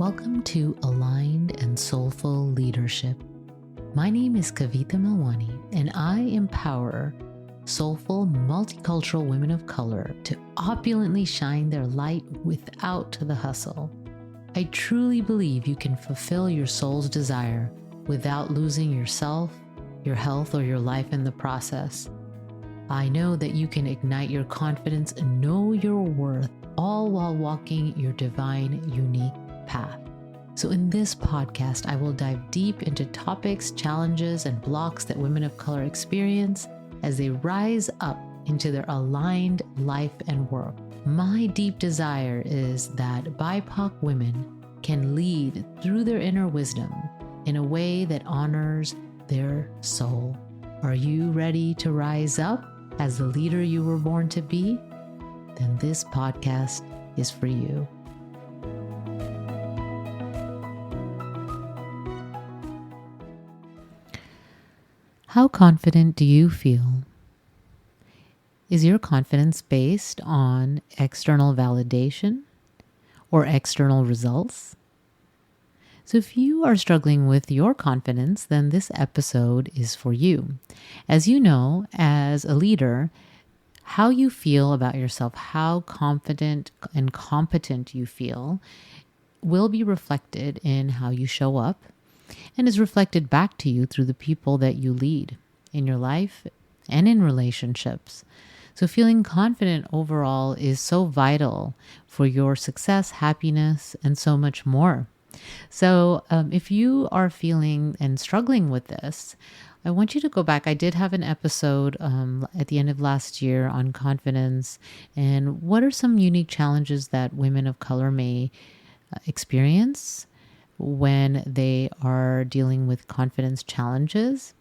Welcome to Aligned and Soulful Leadership. My name is KAVITA MELWANI, and I empower soulful, multicultural women of color to opulently shine their light without the hustle. I truly believe you can fulfill your soul's desire without losing yourself, your health, or your life in the process. I know that you can ignite your confidence and know your worth, all while walking your divine, unique path. So in this podcast, I will dive deep into topics, challenges, and blocks that women of color experience as they rise up into their aligned life and work. My deep desire is that BIPOC women can lead through their inner wisdom in a way that honors their soul. Are you ready to rise up as the leader you were born to be? Then this podcast is for you. How confident do you feel? Is your confidence based on external validation or external results? So if you are struggling with your confidence, then this episode is for you. As you know, as a leader, how you feel about yourself, how confident and competent you feel, will be reflected in how you show up and is reflected back to you through the people that you lead in your life and in relationships. So feeling confident overall is so vital for your success, happiness, and so much more. So if you are feeling and struggling with this, I want you to go back. I did have an episode at the end of last year on confidence and what are some unique challenges that women of color may experience when they are dealing with confidence challenges.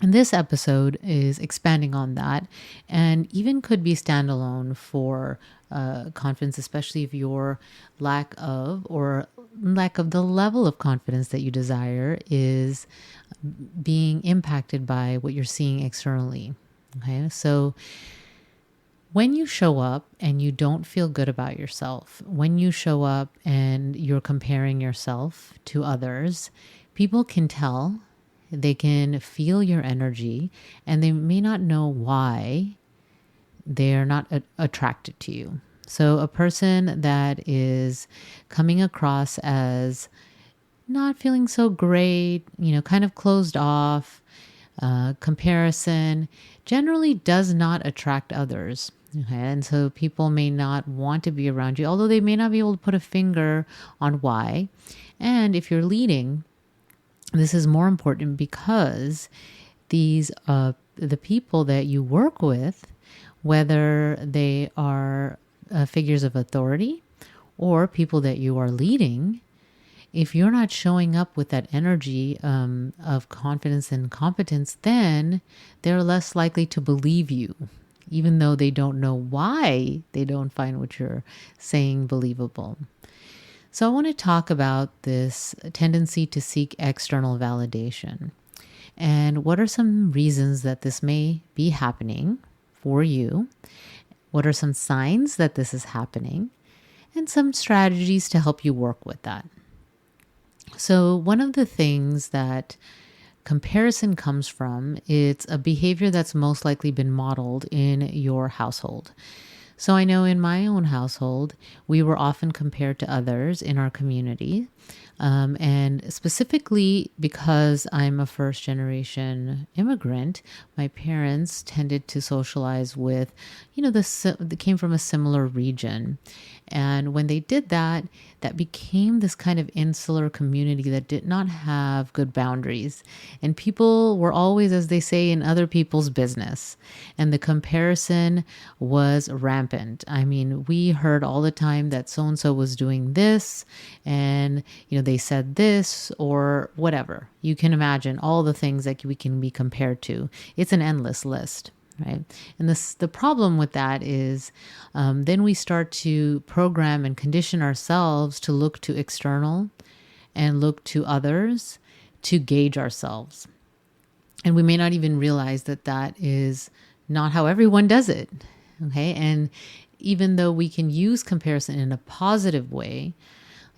And this episode is expanding on that and even could be standalone for confidence, especially if your lack of the level of confidence that you desire is being impacted by what you're seeing externally. Okay, so when you show up and you don't feel good about yourself, when you show up and you're comparing yourself to others, people can tell, they can feel your energy, and they may not know why they're not attracted to you. So a person that is coming across as not feeling so great, kind of closed off, comparison, generally does not attract others. Okay, and so people may not want to be around you, although they may not be able to put a finger on why. And if you're leading, this is more important because these the people that you work with, whether they are figures of authority or people that you are leading, if you're not showing up with that energy of confidence and competence, then they're less likely to believe you, even though they don't know why they don't find what you're saying believable. So I want to talk about this tendency to seek external validation and what are some reasons that this may be happening for you. What are some signs that this is happening and some strategies to help you work with that. So one of the things that comparison comes from, it's a behavior that's most likely been modeled in your household. So I know in my own household, we were often compared to others in our community. And specifically because I'm a first generation immigrant, my parents tended to socialize with, they came from a similar region. And when they did that, that became this kind of insular community that did not have good boundaries. And people were always, as they say, in other people's business. And the comparison was rampant. I mean, we heard all the time that so-and-so was doing this and, they said this or whatever. You can imagine all the things that we can be compared to. It's an endless list. Right. And the problem with that is then we start to program and condition ourselves to look to external and look to others to gauge ourselves. And we may not even realize that that is not how everyone does it. Okay. And even though we can use comparison in a positive way,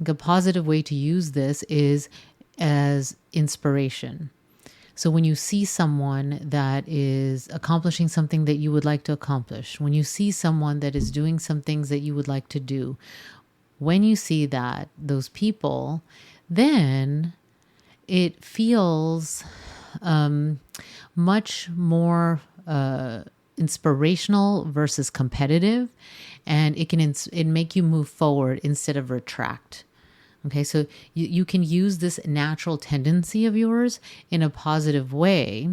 Like a positive way to use this is as inspiration. So when you see someone that is accomplishing something that you would like to accomplish, when you see someone that is doing some things that you would like to do, when you see that, those people, then it feels much more inspirational versus competitive, and it can it make you move forward instead of retract. Okay, so you can use this natural tendency of yours in a positive way.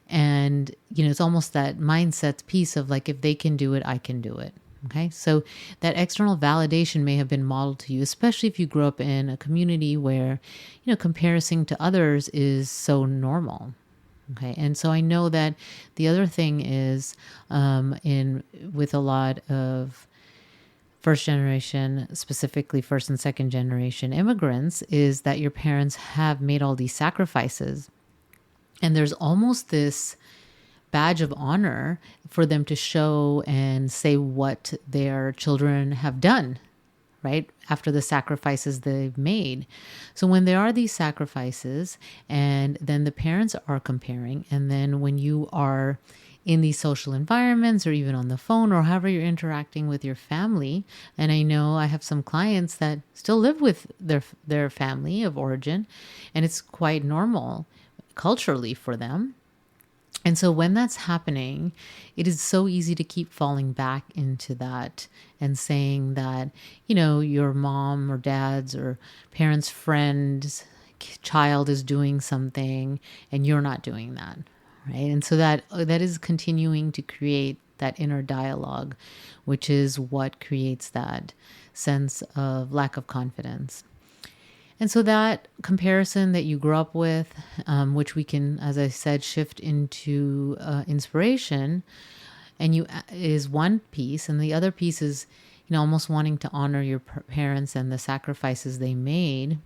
And, it's almost that mindset piece of like, if they can do it, I can do it. Okay, so that external validation may have been modeled to you, especially if you grew up in a community where, comparison to others is so normal. Okay, and so I know that the other thing is with a lot of first generation, specifically first and second generation immigrants, is that your parents have made all these sacrifices. And there's almost this badge of honor for them to show and say what their children have done, right? After the sacrifices they've made. So when there are these sacrifices and then the parents are comparing, and then when you are in these social environments or even on the phone or however you're interacting with your family, and I know I have some clients that still live with their family of origin, and it's quite normal culturally for them. And so when that's happening, it is so easy to keep falling back into that and saying that, your mom or dad's or parents' friend's child is doing something and you're not doing that, right? And so that is continuing to create that inner dialogue, which is what creates that sense of lack of confidence. And so that comparison that you grew up with, which we can, as I said, shift into inspiration, and is one piece, and the other piece is, almost wanting to honor your parents and the sacrifices they made.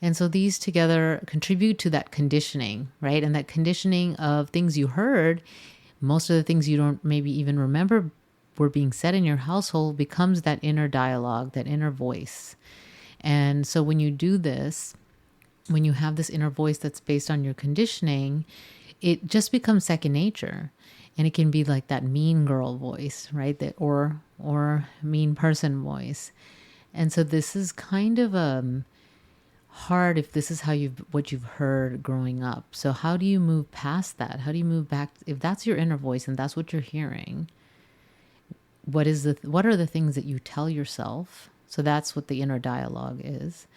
And so these together contribute to that conditioning, right? And that conditioning of things you heard, most of the things you don't maybe even remember were being said in your household, becomes that inner dialogue, that inner voice. And so when you do this, when you have this inner voice that's based on your conditioning, it just becomes second nature. And it can be like that mean girl voice, right? That or mean person voice. And so this is kind of hard if this is what you've heard growing up. So how do you move past that? How do you move back? If that's your inner voice and that's what you're hearing, what are the things that you tell yourself? So that's what the inner dialogue is.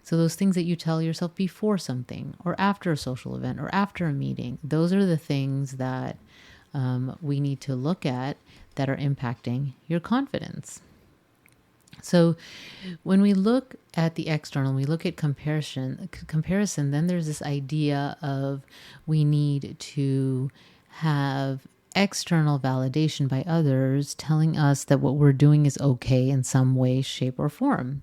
So those things that you tell yourself before something or after a social event or after a meeting, those are the things that we need to look at that are impacting your confidence. So when we look at the external, we look at comparison, then there's this idea of we need to have external validation by others telling us that what we're doing is okay in some way, shape, or form.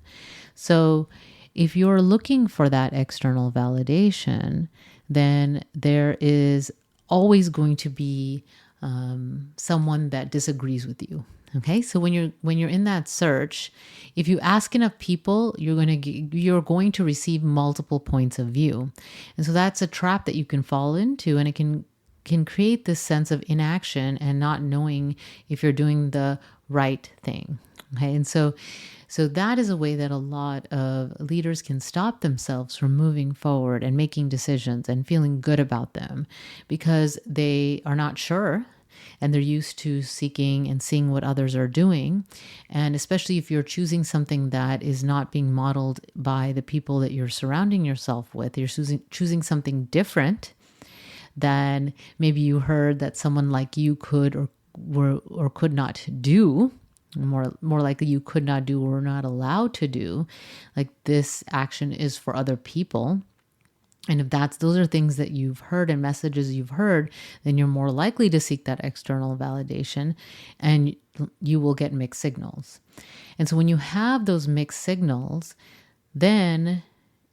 So if you're looking for that external validation, then there is always going to be someone that disagrees with you. Okay, so when you're in that search, if you ask enough people, you're going to receive multiple points of view, and so that's a trap that you can fall into, and it can create this sense of inaction and not knowing if you're doing the right thing. Okay, and so that is a way that a lot of leaders can stop themselves from moving forward and making decisions and feeling good about them, because they are not sure and they're used to seeking and seeing what others are doing. And especially if you're choosing something that is not being modeled by the people that you're surrounding yourself with, you're choosing something different than maybe you heard that someone like you could or could not do. More likely you could not do or not allowed to do. Like, this action is for other people. And if those are things that you've heard and messages you've heard, then you're more likely to seek that external validation, and you will get mixed signals. And so when you have those mixed signals, then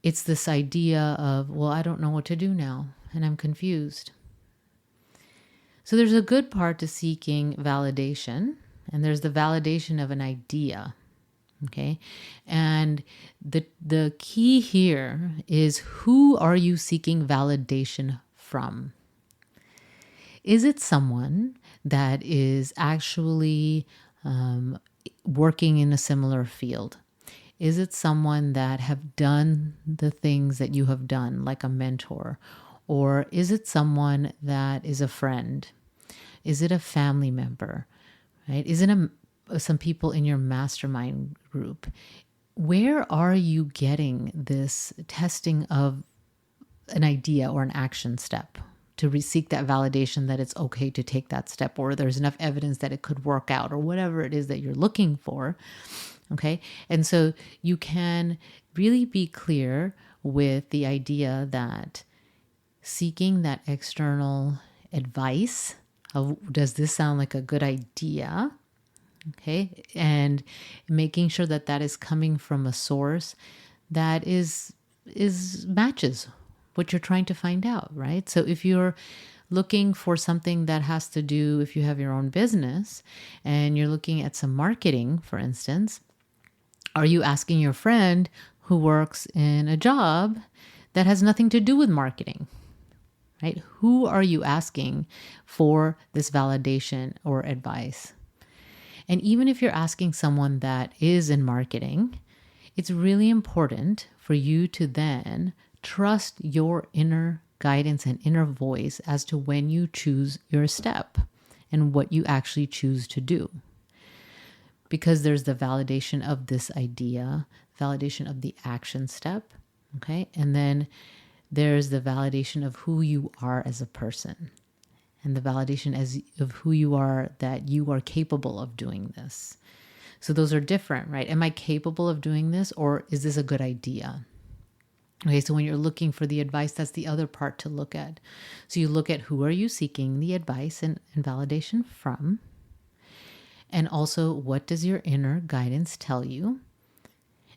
it's this idea of, well, I don't know what to do now, and I'm confused. So there's a good part to seeking validation, and there's the validation of an idea, Okay. And the key here is, who are you seeking validation from? Is it someone that is actually working in a similar field? Is it someone that have done the things that you have done, like a mentor? Or is it someone that is a friend? Is it a family member? Right? Is it some people in your mastermind group? Where are you getting this testing of an idea or an action step to seek that validation that it's okay to take that step, or there's enough evidence that it could work out, or whatever it is that you're looking for? Okay. And so you can really be clear with the idea that seeking that external advice of, does this sound like a good idea? Okay. And making sure that that is coming from a source that is matches what you're trying to find out, right? So if you're looking for something that has to do, if you have your own business and you're looking at some marketing, for instance, are you asking your friend who works in a job that has nothing to do with marketing, right? Who are you asking for this validation or advice? And even if you're asking someone that is in marketing, it's really important for you to then trust your inner guidance and inner voice as to when you choose your step and what you actually choose to do. Because there's the validation of this idea, validation of the action step, okay? And then there's the validation of who you are as a person, and the validation of who you are, that you are capable of doing this. So those are different, right? Am I capable of doing this, or is this a good idea? Okay, so when you're looking for the advice, that's the other part to look at. So you look at, who are you seeking the advice and validation from? And also, what does your inner guidance tell you?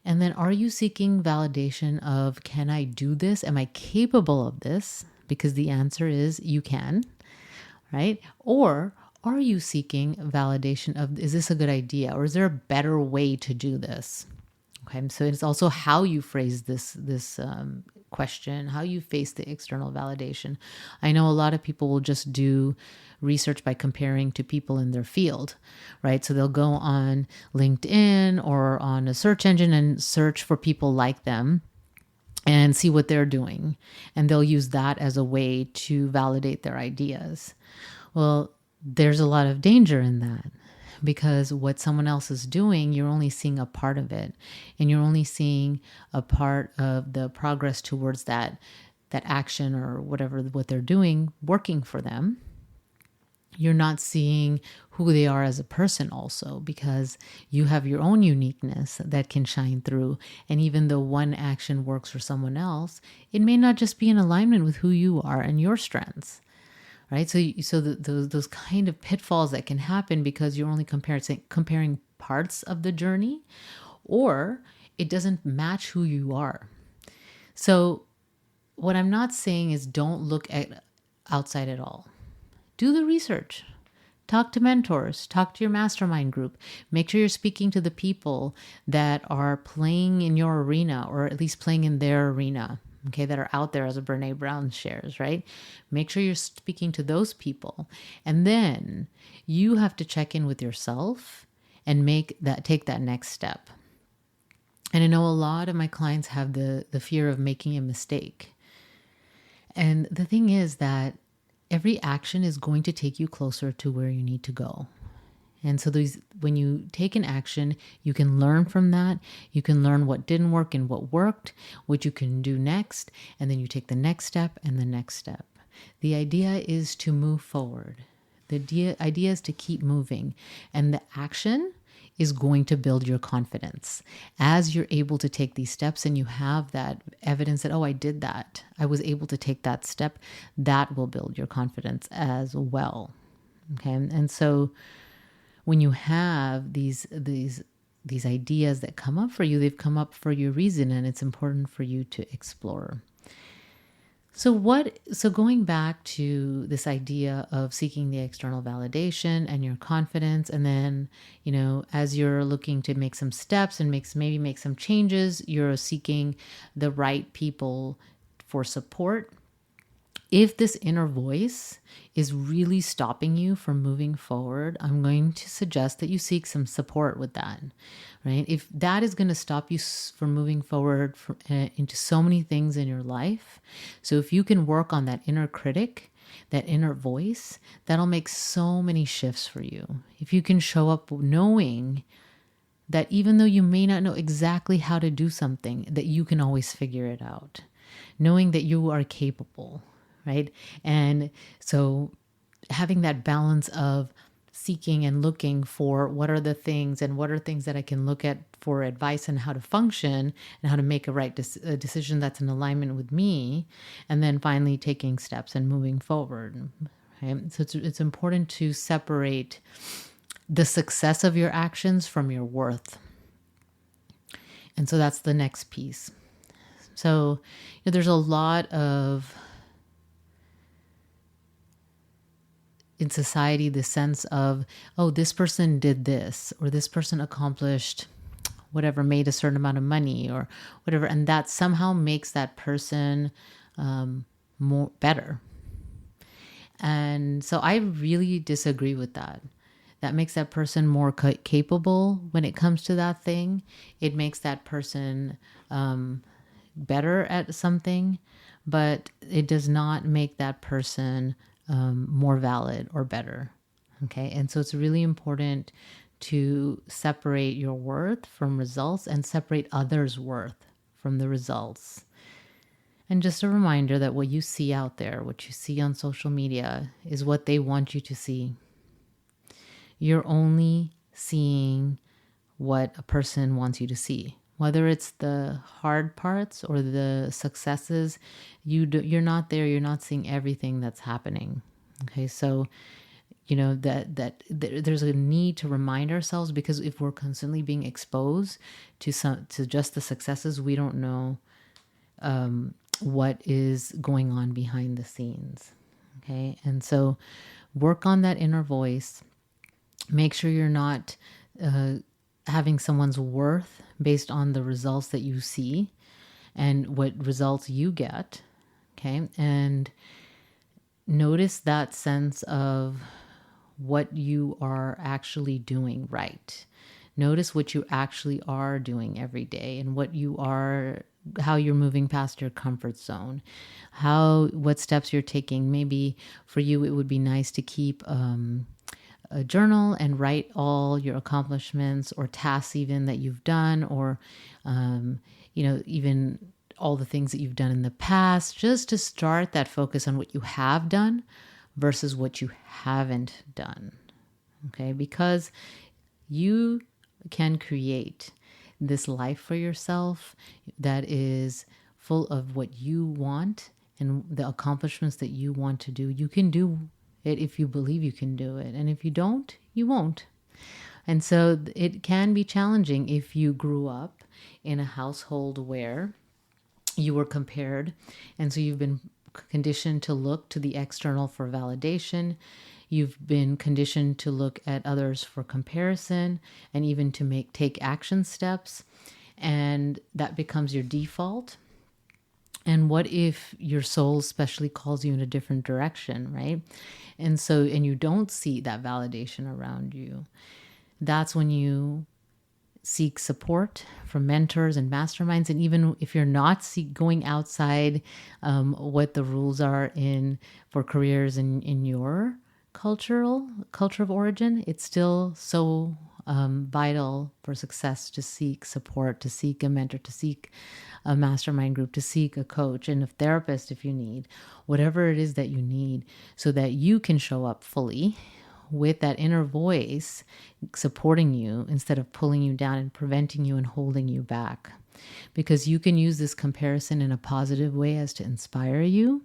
And then, are you seeking validation of, can I do this? Am I capable of this? Because the answer is you can, right? Or are you seeking validation of, is this a good idea? Or is there a better way to do this? Okay, so it's also how you phrase this question, how you face the external validation. I know a lot of people will just do research by comparing to people in their field, right? So they'll go on LinkedIn or on a search engine and search for people like them and see what they're doing. And they'll use that as a way to validate their ideas. Well, there's a lot of danger in that, because what someone else is doing, you're only seeing a part of it, and you're only seeing a part of the progress towards that action or whatever, what they're doing, working for them. You're not seeing who they are as a person also, because you have your own uniqueness that can shine through. And even though one action works for someone else, it may not just be in alignment with who you are and your strengths. Right, so those kind of pitfalls that can happen because you're only comparing parts of the journey, or it doesn't match who you are. So what I'm not saying is don't look at outside at all. Do the research. Talk to mentors. Talk to your mastermind group. Make sure you're speaking to the people that are playing in your arena, or at least playing in their arena. Okay, that are out there, as a Brene Brown shares, right? Make sure you're speaking to those people. And then you have to check in with yourself and take that next step. And I know a lot of my clients have the fear of making a mistake. And the thing is that every action is going to take you closer to where you need to go. And so when you take an action, you can learn from that. You can learn what didn't work and what worked, what you can do next. And then you take the next step and the next step. The idea is to move forward. The idea is to keep moving. And the action is going to build your confidence. As you're able to take these steps and you have that evidence that, oh, I did that, I was able to take that step, that will build your confidence as well. Okay. And so when you have these ideas that come up for you, they've come up for your reason, and it's important for you to explore. So going back to this idea of seeking the external validation and your confidence, and then, as you're looking to make some steps and maybe make some changes, you're seeking the right people for support. If this inner voice is really stopping you from moving forward, I'm going to suggest that you seek some support with that, right? If that is going to stop you from moving forward into so many things in your life, so if you can work on that inner critic, that inner voice, that'll make so many shifts for you. If you can show up knowing that even though you may not know exactly how to do something, that you can always figure it out, knowing that you are capable, right? And so having that balance of seeking and looking for what are things that I can look at for advice and how to function and how to make a right decision that's in alignment with me, and then finally taking steps and moving forward. Right? So it's important to separate the success of your actions from your worth. And so that's the next piece. So there's a lot of in society, the sense of, oh, this person did this, or this person accomplished whatever, made a certain amount of money or whatever. And that somehow makes that person more better. And so I really disagree with that. That makes that person more capable when it comes to that thing. It makes that person better at something, but it does not make that person more valid or better. Okay. And so it's really important to separate your worth from results and separate others' worth from the results. And just a reminder that what you see out there, what you see on social media, is what they want you to see. You're only seeing what a person wants you to see. Whether it's the hard parts or the successes, you're not there. You're not seeing everything that's happening. Okay, so there's a need to remind ourselves, because if we're constantly being exposed to just the successes, we don't know what is going on behind the scenes. Okay, and so work on that inner voice. Make sure you're not having someone's worth based on the results that you see and what results you get. Okay. And notice that sense of what you are actually doing right. Notice what you actually are doing every day and how you're moving past your comfort zone, what steps you're taking. Maybe for you, it would be nice to keep a journal and write all your accomplishments or tasks even that you've done, or even all the things that you've done in the past, just to start that focus on what you have done versus what you haven't done. Okay, because you can create this life for yourself that is full of what you want and the accomplishments that you want to do. You can do it if you believe you can do it. And if you don't, you won't. And so it can be challenging if you grew up in a household where you were compared. And so you've been conditioned to look to the external for validation. You've been conditioned to look at others for comparison and even to take action steps. And that becomes your default. And what if your soul especially calls you in a different direction, right? And you don't see that validation around you. That's when you seek support from mentors and masterminds. And even if you're not going outside what the rules are for careers in your culture of origin, it's still so vital for success to seek support, to seek a mentor, to seek a mastermind group, to seek a coach and a therapist if you need, whatever it is that you need, so that you can show up fully with that inner voice supporting you instead of pulling you down and preventing you and holding you back. Because you can use this comparison in a positive way as to inspire you,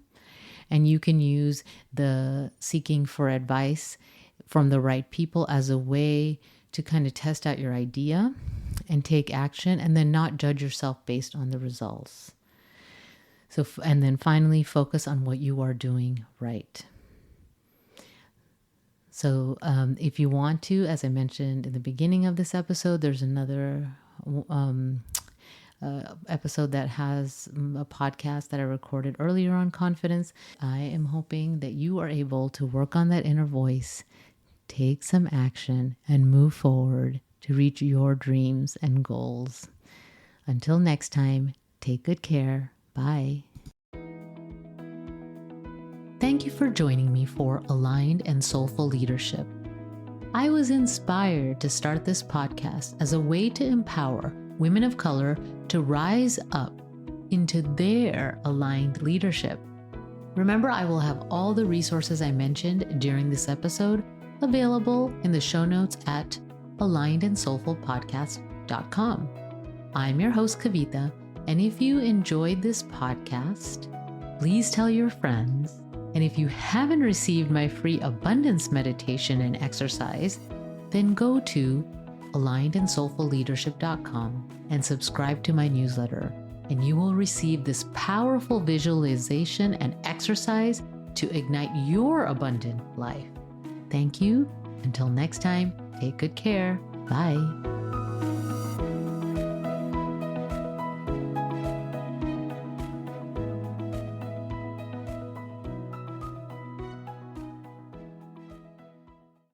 and you can use the seeking for advice from the right people as a way to kind of test out your idea and take action, and then not judge yourself based on the results. And then finally, focus on what you are doing right. So if you want to, as I mentioned in the beginning of this episode, there's another episode that has a podcast that I recorded earlier on confidence. I am hoping that you are able to work on that inner voice, take some action, and move forward to reach your dreams and goals. Until next time, take good care. Bye. Thank you for joining me for Aligned and Soulful Leadership. I was inspired to start this podcast as a way to empower women of color to rise up into their aligned leadership. Remember, I will have all the resources I mentioned during this episode available in the show notes at alignedandsoulfulpodcast.com. I'm your host, Kavita, and if you enjoyed this podcast, please tell your friends. And if you haven't received my free abundance meditation and exercise, then go to alignedandsoulfulleadership.com and subscribe to my newsletter, and you will receive this powerful visualization and exercise to ignite your abundant life. Thank you. Until next time, take good care. Bye.